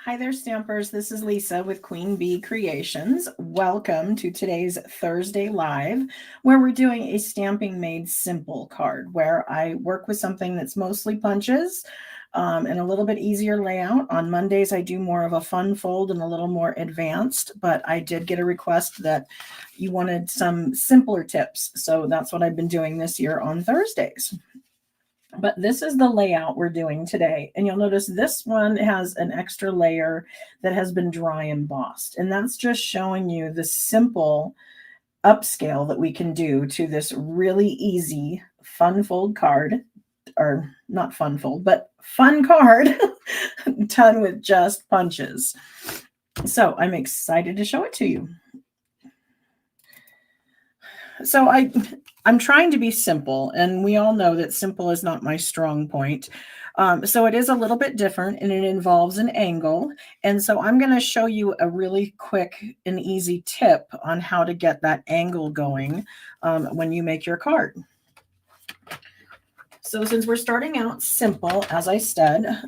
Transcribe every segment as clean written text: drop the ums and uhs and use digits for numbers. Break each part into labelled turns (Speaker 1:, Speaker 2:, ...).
Speaker 1: Hi there, Stampers. This is Lisa with Queen Bee Creations. Welcome to today's Thursday Live, where we're doing a Stamping Made Simple card, where I work with something that's mostly punches and a little bit easier layout. On Mondays, I do more of a fun fold and a little more advanced, but I did get a request that you wanted some simpler tips. So that's what I've been doing this year on Thursdays. But this is the layout we're doing today. And you'll notice this one has an extra layer that has been dry embossed. And that's just showing you the simple upscale that we can do to this really easy fun fold card, or not fun fold, but fun card done with just punches. So I'm excited to show it to you. So I'm trying to be simple, and we all know that simple is not my strong point. So it is a little bit different, and it involves an angle. And so I'm going to show you a really quick and easy tip on how to get that angle going when you make your card. So since we're starting out simple, as I said,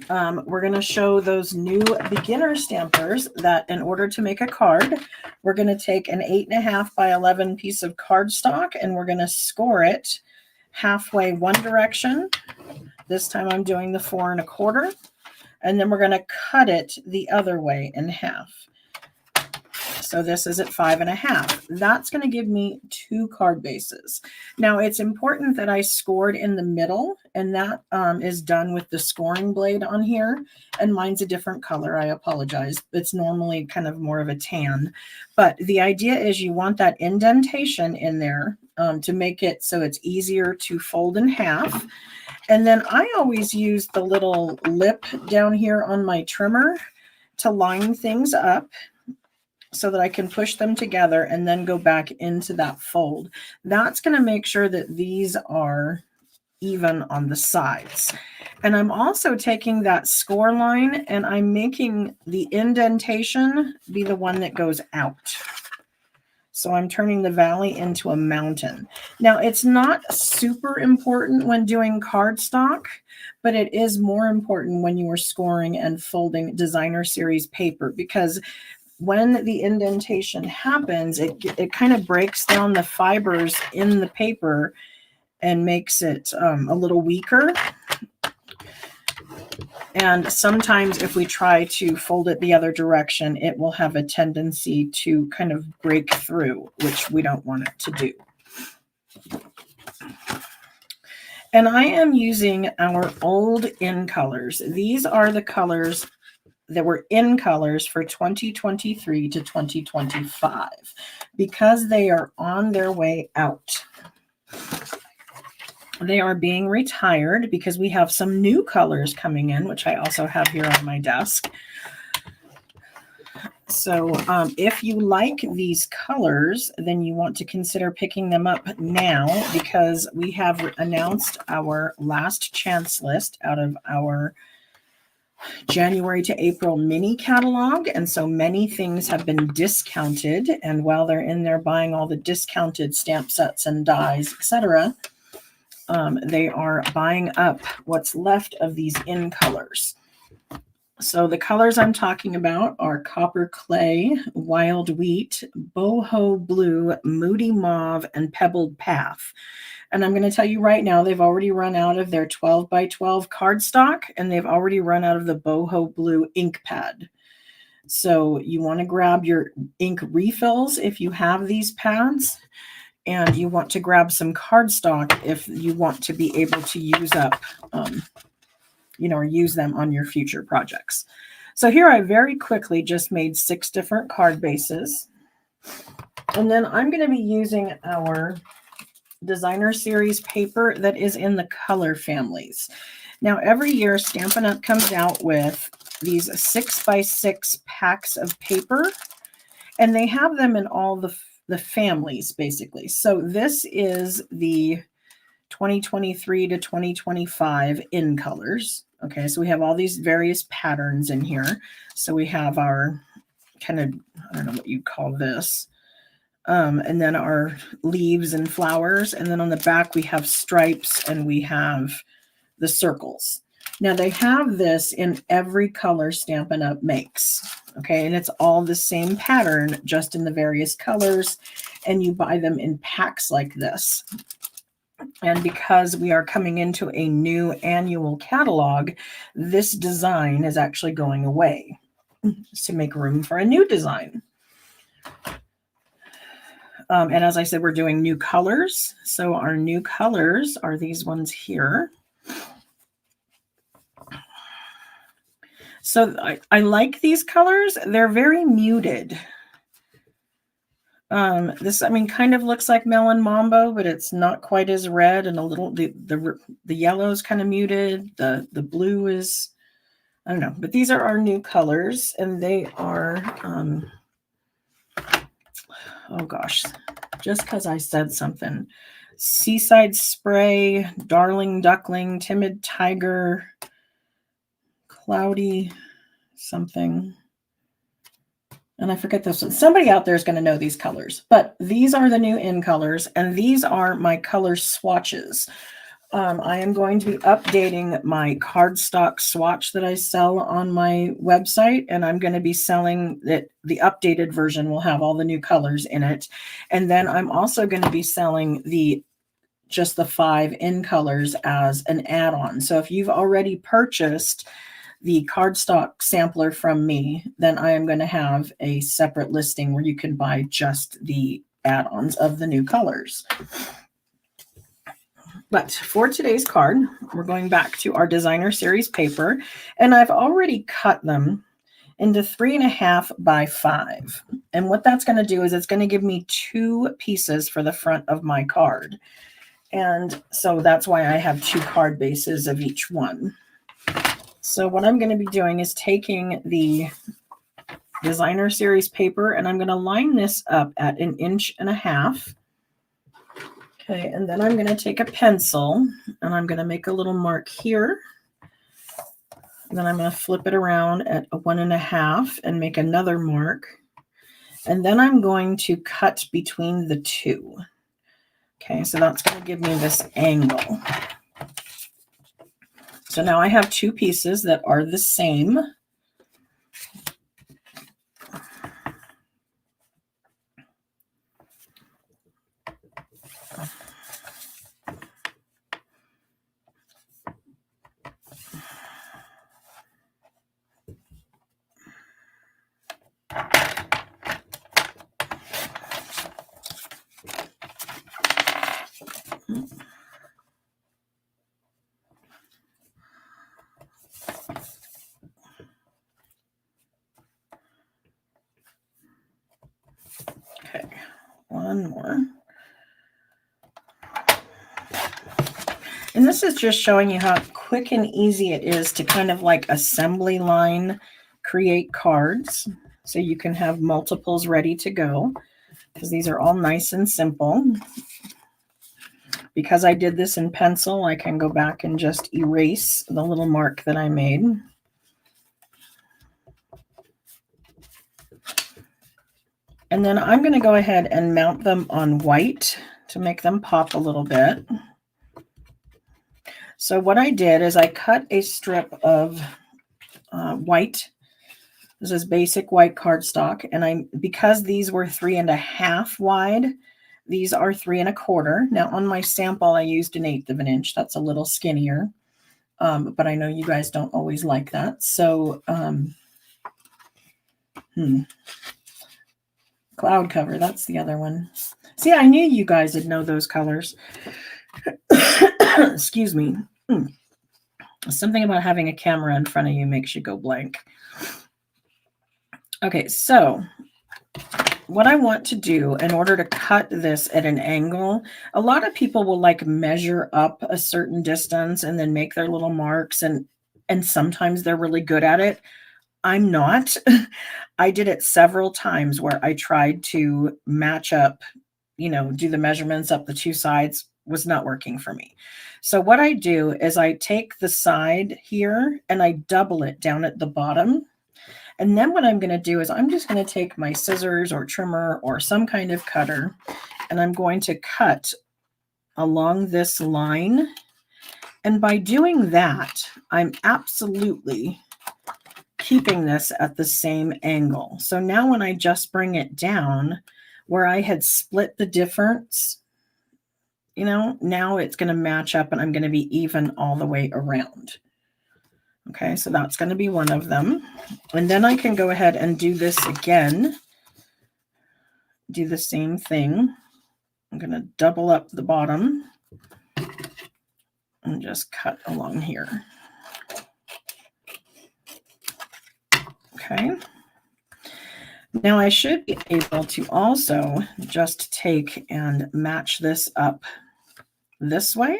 Speaker 1: we're going to show those new beginner stampers that in order to make a card, we're going to take an 8.5 by 11 piece of cardstock and we're going to score it halfway one direction. This time I'm doing the 4 1/4, and then we're going to cut it the other way in half. So this is at 5 1/2. That's going to give me 2 card bases. Now it's important that I scored in the middle, and that is done with the scoring blade on here. And mine's a different color. I apologize. It's normally kind of more of a tan. But the idea is you want that indentation in there to make it so it's easier to fold in half. And then I always use the little lip down here on my trimmer to line things up, so that I can push them together and then go back into that fold. That's going to make sure that these are even on the sides. And I'm also taking that score line and I'm making the indentation be the one that goes out. So I'm turning the valley into a mountain. Now, it's not super important when doing cardstock, but it is more important when you are scoring and folding designer series paper, because when the indentation happens, it kind of breaks down the fibers in the paper and makes it a little weaker. And sometimes if we try to fold it the other direction, it will have a tendency to kind of break through, which we don't want it to do. And I am using our old in colors. These are the colors that were in colors for 2023 to 2025 because they are on their way out. They are being retired because we have some new colors coming in, which I also have here on my desk. So if you like these colors, then you want to consider picking them up now, because we have announced our last chance list out of our January to April mini catalog, and so many things have been discounted, and while they're in there buying all the discounted stamp sets and dies, etc., they are buying up what's left of these in colors. So the colors I'm talking about are Copper Clay, Wild Wheat, Boho Blue, Moody Mauve, and Pebbled Path. And I'm going to tell you right now, they've already run out of their 12 by 12 cardstock, and they've already run out of the Boho Blue ink pad. So you want to grab your ink refills if you have these pads, and you want to grab some cardstock if you want to be able to use up, or use them on your future projects. So here I very quickly just made 6 different card bases. And then I'm going to be using our designer series paper that is in the color families. Now, every year Stampin' Up! Comes out with these 6 by 6 packs of paper, and they have them in all the families, basically. So this is the 2023 to 2025 in colors. Okay, so we have all these various patterns in here. So we have our kind of, I don't know what you'd call this, and then our leaves and flowers. And then on the back, we have stripes and we have the circles. Now they have this in every color Stampin' Up! Makes. Okay, and it's all the same pattern, just in the various colors, and you buy them in packs like this. And because we are coming into a new annual catalog, this design is actually going away to make room for a new design. And as I said, we're doing new colors. So our new colors are these ones here. So I like these colors. They're very muted. This, I mean, kind of looks like Melon Mambo, but it's not quite as red, and a little, the yellow is kind of muted. The blue is, I don't know, but these are our new colors, and they are, oh gosh, just because I said something. Seaside Spray, Darling Duckling, Timid Tiger, Cloudy something. And I forget this one. Somebody out there is going to know these colors, but these are the new in colors, and these are my color swatches. I am going to be updating my cardstock swatch that I sell on my website, and I'm going to be selling that. The updated version will have all the new colors in it. And then I'm also going to be selling just the 5 in colors as an add-on. So if you've already purchased the cardstock sampler from me, then I am going to have a separate listing where you can buy just the add-ons of the new colors. But for today's card, we're going back to our designer series paper, and I've already cut them into 3.5 by 5. And what that's going to do is it's going to give me 2 pieces for the front of my card. And so that's why I have 2 card bases of each one. So what I'm going to be doing is taking the designer series paper, and I'm going to line this up at 1.5 inches. Okay, and then I'm going to take a pencil, and I'm going to make a little mark here. And then I'm going to flip it around at 1.5 and make another mark. And then I'm going to cut between the 2. Okay, so that's going to give me this angle. So now I have 2 pieces that are the same. Okay, one more. And this is just showing you how quick and easy it is to kind of like assembly line create cards. So you can have multiples ready to go, because these are all nice and simple. Because I did this in pencil, I can go back and just erase the little mark that I made. And then I'm going to go ahead and mount them on white to make them pop a little bit. So what I did is I cut a strip of white. This is basic white cardstock. And because these were 3.5 wide, these are 3.25. Now on my sample, I used 1/8 of an inch. That's a little skinnier. But I know you guys don't always like that. So, Cloud Cover, that's the other one. See, I knew you guys would know those colors. Excuse me. Something about having a camera in front of you makes you go blank. Okay, so what I want to do in order to cut this at an angle, a lot of people will like measure up a certain distance and then make their little marks, and sometimes they're really good at it. I'm not. I did it several times where I tried to match up, do the measurements up the 2 sides. Was not working for me. So what I do is I take the side here and I double it down at the bottom. And then what I'm going to do is I'm just going to take my scissors or trimmer or some kind of cutter, and I'm going to cut along this line And by doing that, I'm absolutely keeping this at the same angle. So now when I just bring it down where I had split the difference, you know, now it's going to match up and I'm going to be even all the way around. Okay, so that's going to be one of them. And then I can go ahead and do this again. Do the same thing. I'm going to double up the bottom and just cut along here. Okay. Now I should be able to also just take and match this up this way.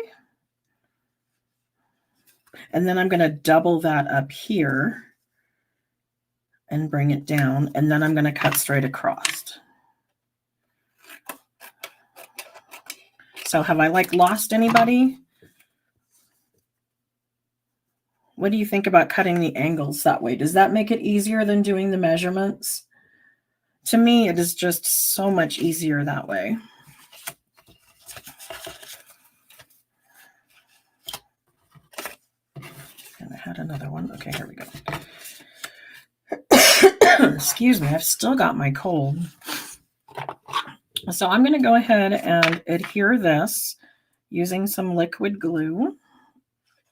Speaker 1: And then I'm going to double that up here and bring it down. And then I'm going to cut straight across. So have I like lost anybody? What do you think about cutting the angles that way? Does that make it easier than doing the measurements? To me, it is just so much easier that way. And I had another one. Okay, here we go. Excuse me, I've still got my cold. So I'm going to go ahead and adhere this using some liquid glue.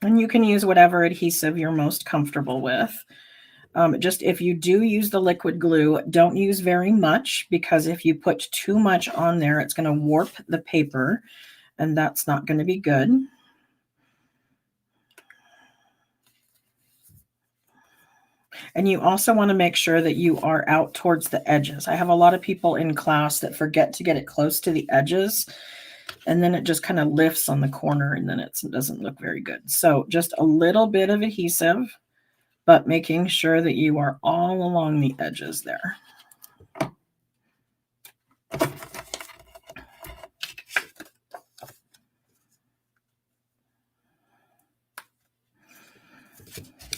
Speaker 1: And you can use whatever adhesive you're most comfortable with. Just if you do use the liquid glue, don't use very much, because if you put too much on there, it's going to warp the paper, and that's not going to be good. And you also want to make sure that you are out towards the edges. I have a lot of people in class that forget to get it close to the edges, and then it just kind of lifts on the corner, and then it doesn't look very good. So just a little bit of adhesive, but making sure that you are all along the edges there.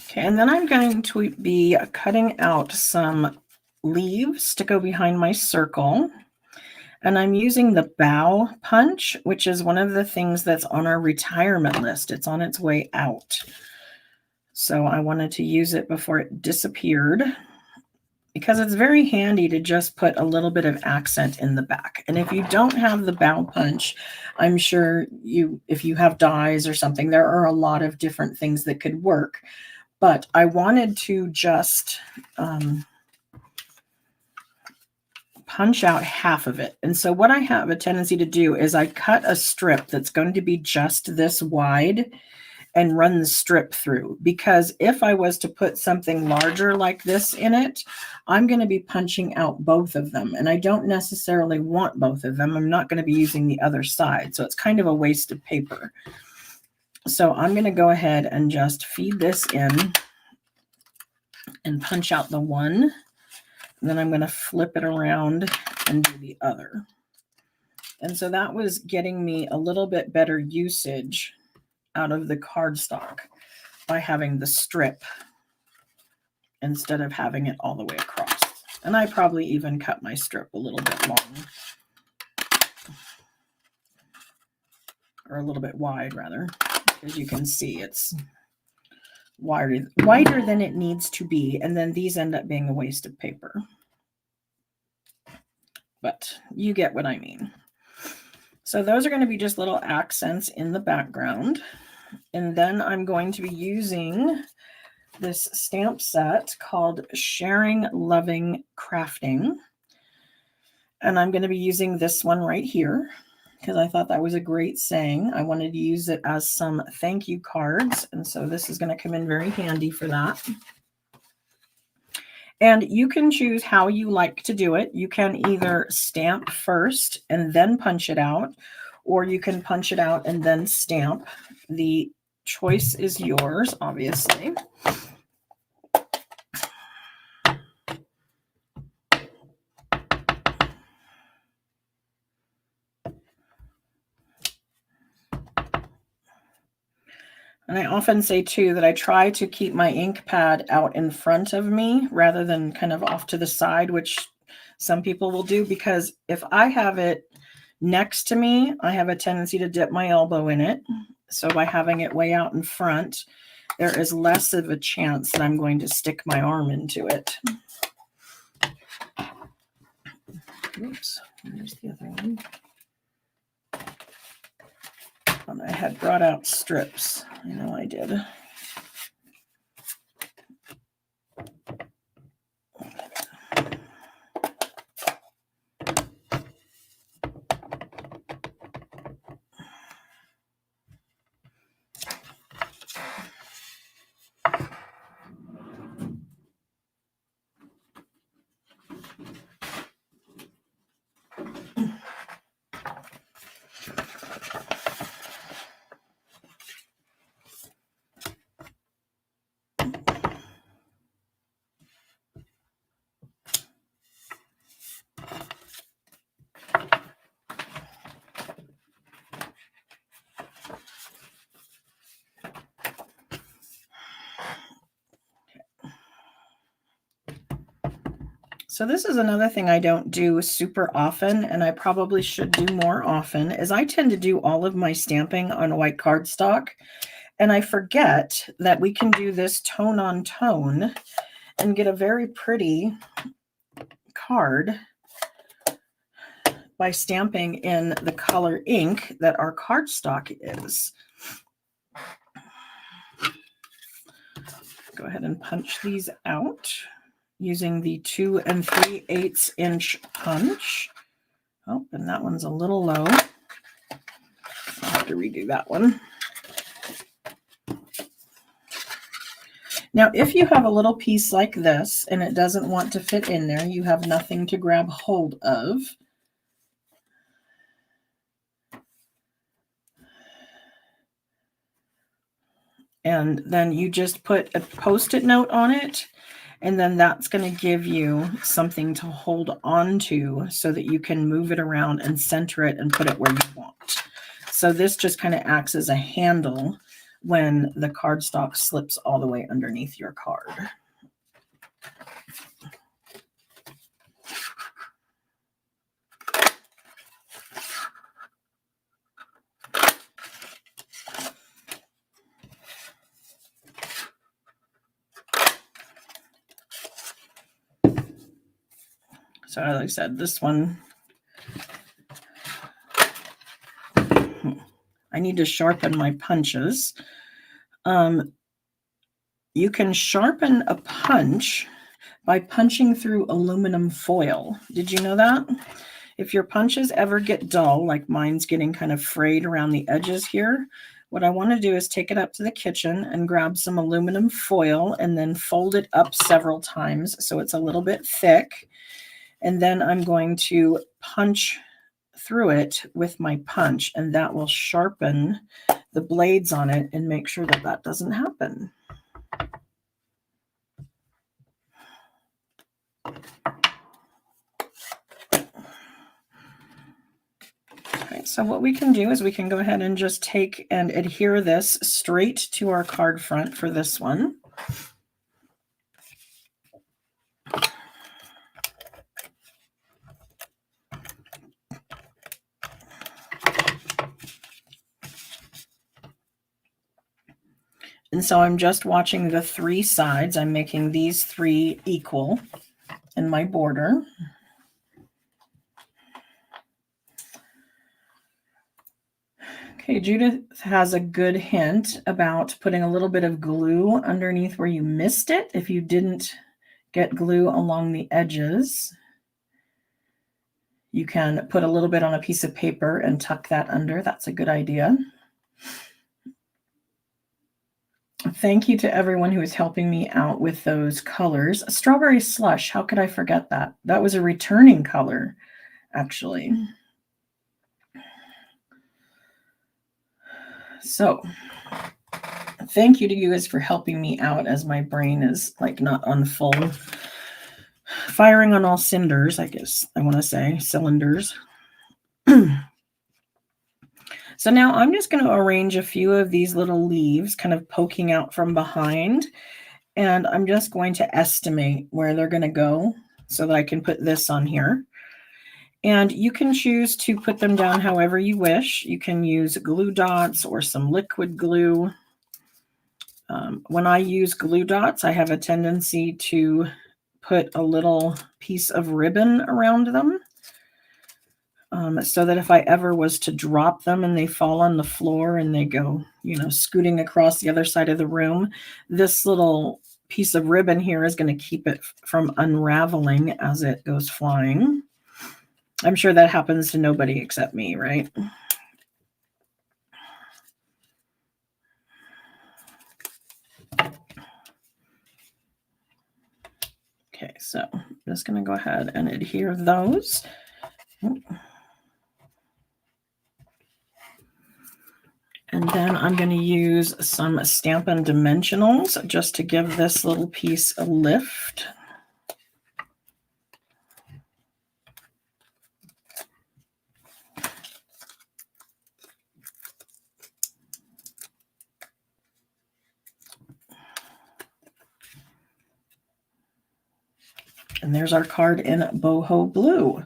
Speaker 1: Okay, and then I'm going to be cutting out some leaves to go behind my circle. And I'm using the bow punch, which is one of the things that's on our retirement list. It's on its way out. So I wanted to use it before it disappeared, because it's very handy to just put a little bit of accent in the back. And if you don't have the bow punch, I'm sure if you have dies or something, there are a lot of different things that could work. But I wanted to just punch out half of it. And so what I have a tendency to do is I cut a strip that's going to be just this wide and run the strip through, because if I was to put something larger like this in it, I'm going to be punching out both of them, and I don't necessarily want both of them. I'm not going to be using the other side, so it's kind of a waste of paper. So I'm going to go ahead and just feed this in and punch out the one, and then I'm going to flip it around and do the other. And so that was getting me a little bit better usage out of the cardstock by having the strip instead of having it all the way across. And I probably even cut my strip a little bit long, or a little bit wide rather. As you can see, it's wider than it needs to be, and then these end up being a waste of paper. But you get what I mean. So those are going to be just little accents in the background. And then I'm going to be using this stamp set called Sharing, Loving, Crafting. And I'm going to be using this one right here, because I thought that was a great saying. I wanted to use it as some thank you cards. And so this is going to come in very handy for that. And you can choose how you like to do it. You can either stamp first and then punch it out, or you can punch it out and then stamp. The choice is yours, obviously. And I often say too that I try to keep my ink pad out in front of me rather than kind of off to the side, which some people will do, because if I have it next to me, I have a tendency to dip my elbow in it. So by having it way out in front, there is less of a chance that I'm going to stick my arm into it. Oops, there's the other one. And I had brought out strips. I know I did. So this is another thing I don't do super often, and I probably should do more often, is I tend to do all of my stamping on white cardstock, and I forget that we can do this tone on tone and get a very pretty card by stamping in the color ink that our cardstock is. Go ahead and punch these out using the 2 3/8 inch punch. Oh, and that one's a little low. I'll have to redo that one. Now, if you have a little piece like this and it doesn't want to fit in there, you have nothing to grab hold of. And then you just put a Post-it note on it, and then that's going to give you something to hold on to so that you can move it around and center it and put it where you want. So this just kind of acts as a handle when the cardstock slips all the way underneath your card. So as I said, this one, I need to sharpen my punches. You can sharpen a punch by punching through aluminum foil. Did you know that? If your punches ever get dull, like mine's getting kind of frayed around the edges here, what I want to do is take it up to the kitchen and grab some aluminum foil and then fold it up several times so it's a little bit thick. And then I'm going to punch through it with my punch, and that will sharpen the blades on it and make sure that that doesn't happen. Okay, so what we can do is we can go ahead and just take and adhere this straight to our card front for this one. And so I'm just watching the 3 sides. I'm making these 3 equal in my border. Okay, Judith has a good hint about putting a little bit of glue underneath where you missed it if you didn't get glue along the edges. You can put a little bit on a piece of paper and tuck that under. That's a good idea. Thank you to everyone who is helping me out with those colors. Strawberry Slush, how could I forget that? That was a returning color, actually. So thank you to you guys for helping me out as my brain is like not on full firing on all cinders, I guess I want to say, cylinders. So now I'm just going to arrange a few of these little leaves kind of poking out from behind, and I'm just going to estimate where they're going to go so that I can put this on here. And you can choose to put them down however you wish. You can use glue dots or some liquid glue. When I use glue dots, I have a tendency to put a little piece of ribbon around them, so that if I ever was to drop them and they fall on the floor and they go, scooting across the other side of the room, this little piece of ribbon here is going to keep it from unraveling as it goes flying. I'm sure that happens to nobody except me, right? Okay, so I'm just going to go ahead and adhere those. And then I'm going to use some Stampin' Dimensionals just to give this little piece a lift. And there's our card in boho blue.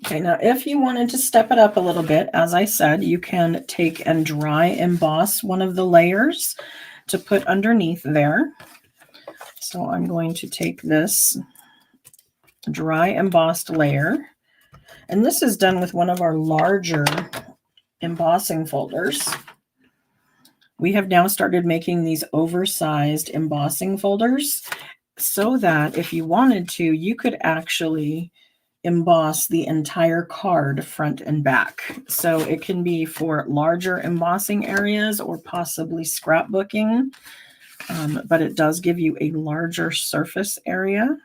Speaker 1: Okay, now if you wanted to step it up a little bit, as I said, you can take and dry emboss one of the layers to put underneath there. So I'm going to take this dry embossed layer, and this is done with one of our larger embossing folders. We have now started making these oversized embossing folders so that if you wanted to, you could actually emboss the entire card front and back. So it can be for larger embossing areas or possibly scrapbooking, but it does give you a larger surface area.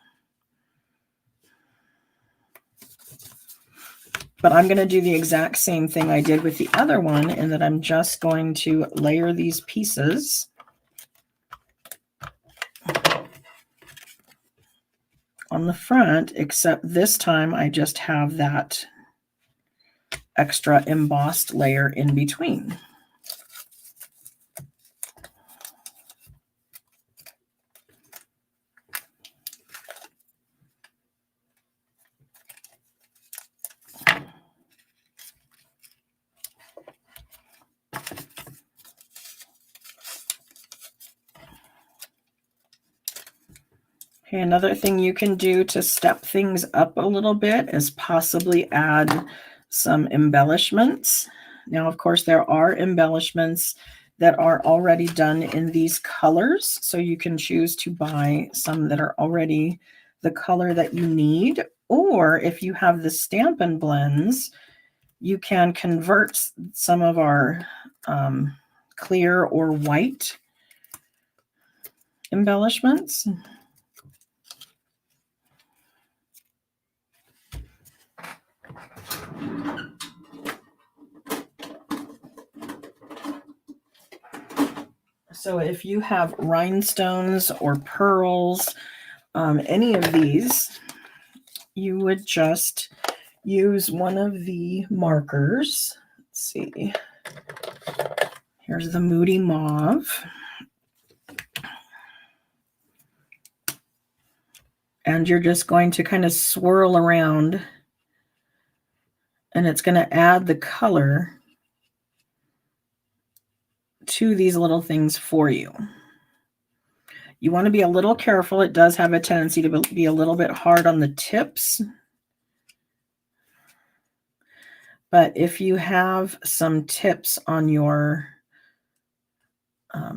Speaker 1: But I'm going to do the exact same thing I did with the other one, in that I'm just going to layer these pieces on the front, except this time I just have that extra embossed layer in between. Okay, another thing you can do to step things up a little bit is possibly add some embellishments. Now, of course, there are embellishments that are already done in these colors, so you can choose to buy some that are already the color that you need. Or if you have the Stampin' blends, you can convert some of our clear or white embellishments. So if you have rhinestones or pearls, any of these, you would just use one of the markers. Let's see. Here's the Moody Mauve. And you're just going to kind of swirl around, and it's going to add the color to these little things for you. You want to be a little careful. It does have a tendency to be a little bit hard on the tips. But if you have some tips on your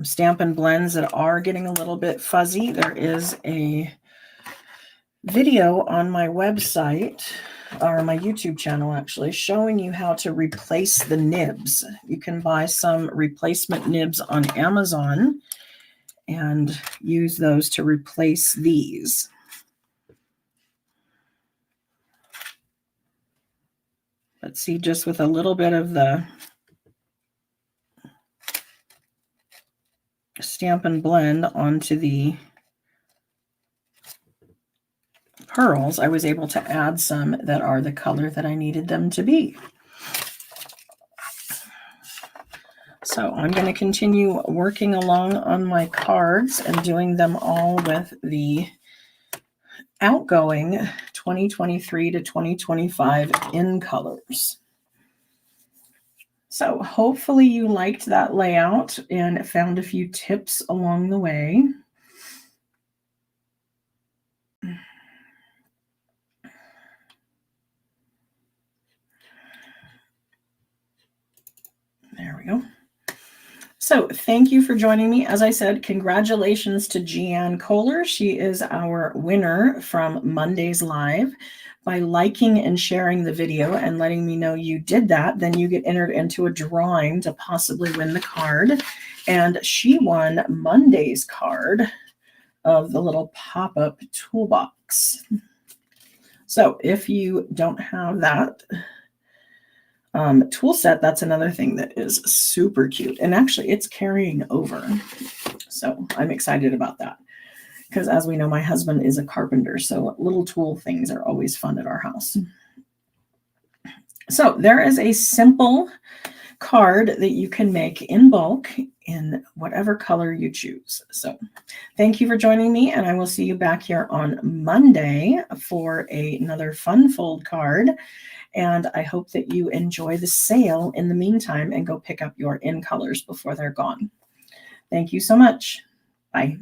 Speaker 1: Stampin' blends that are getting a little bit fuzzy, there is a video on my website, or my YouTube channel actually, showing you how to replace the nibs. You can buy some replacement nibs on Amazon and use those to replace these. Let's see, just with a little bit of the Stampin' blend onto the pearls, I was able to add some that are the color that I needed them to be. So I'm going to continue working along on my cards and doing them all with the outgoing 2023 to 2025 in colors. So hopefully you liked that layout and found a few tips along the way. There we go. So thank you for joining me. As I said, congratulations to Jeanne Kohler. She is our winner from Monday's Live. By liking and sharing the video and letting me know you did that, then you get entered into a drawing to possibly win the card. And she won Monday's card of the little pop-up toolbox. So if you don't have that tool set, that's another thing that is super cute. And actually it's carrying over. So I'm excited about that. Because as we know, my husband is a carpenter, so little tool things are always fun at our house. So there is a simple card that you can make in bulk in whatever color you choose. So thank you for joining me, and I will see you back here on Monday for another fun fold card. And I hope that you enjoy the sale in the meantime and go pick up your in colors before they're gone. Thank you so much. Bye.